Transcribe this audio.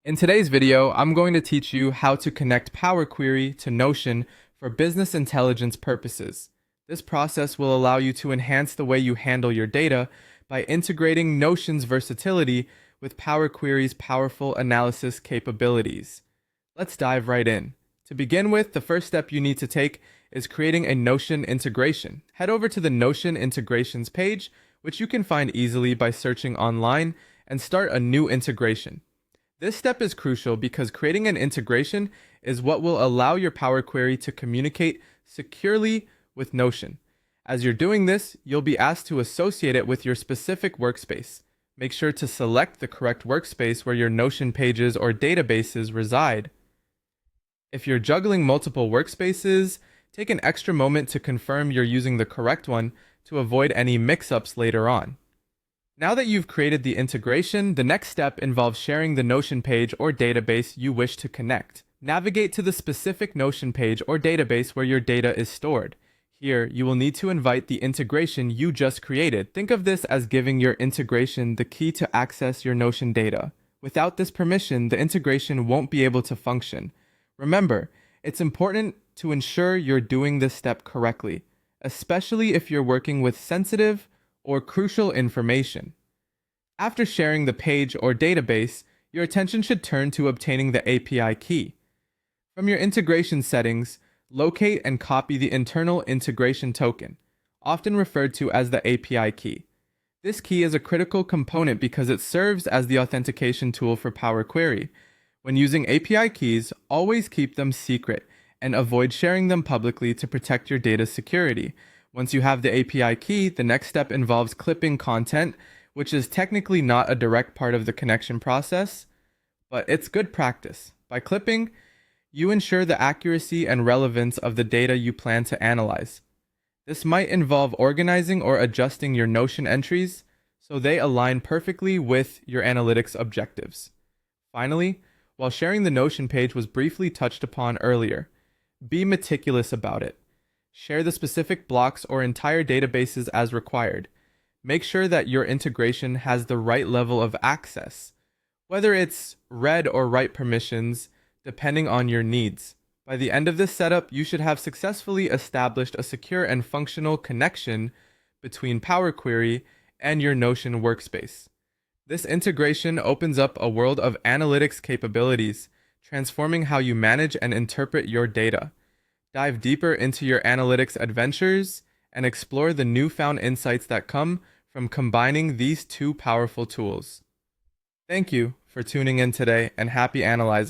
In today's video, I'm going to teach you how to connect Power Query to Notion for business intelligence purposes. This process will allow you to enhance the way you handle your data by integrating Notion's versatility with Power Query's powerful analysis capabilities. Let's dive right in. To begin with, the first step you need to take is creating a Notion integration. Head over to the Notion integrations page, which you can find easily by searching online, and start a new integration. This step is crucial because creating an integration is what will allow your Power Query to communicate securely with Notion. As you're doing this, you'll be asked to associate it with your specific workspace. Make sure to select the correct workspace where your Notion pages or databases reside. If you're juggling multiple workspaces, take an extra moment to confirm you're using the correct one to avoid any mix-ups later on. Now that you've created the integration, the next step involves sharing the Notion page or database you wish to connect. Navigate to the specific Notion page or database where your data is stored. Here, you will need to invite the integration you just created. Think of this as giving your integration the key to access your Notion data. Without this permission, the integration won't be able to function. Remember, it's important to ensure you're doing this step correctly, especially if you're working with sensitive or crucial information. After sharing the page or database, your attention should turn to obtaining the API key. From your integration settings, locate and copy the internal integration token, often referred to as the API key. This key is a critical component because it serves as the authentication tool for Power Query. When using API keys, always keep them secret and avoid sharing them publicly to protect your data's security. Once you have the API key, the next step involves clipping content, which is technically not a direct part of the connection process, but it's good practice. By clipping, you ensure the accuracy and relevance of the data you plan to analyze. This might involve organizing or adjusting your Notion entries so they align perfectly with your analytics objectives. Finally, while sharing the Notion page was briefly touched upon earlier, be meticulous about it. Share the specific blocks or entire databases as required. Make sure that your integration has the right level of access, whether it's read or write permissions, depending on your needs. By the end of this setup, you should have successfully established a secure and functional connection between Power Query and your Notion workspace. This integration opens up a world of analytics capabilities, transforming how you manage and interpret your data. Dive deeper into your analytics adventures and explore the newfound insights that come from combining these two powerful tools. Thank you for tuning in today, and happy analyzing.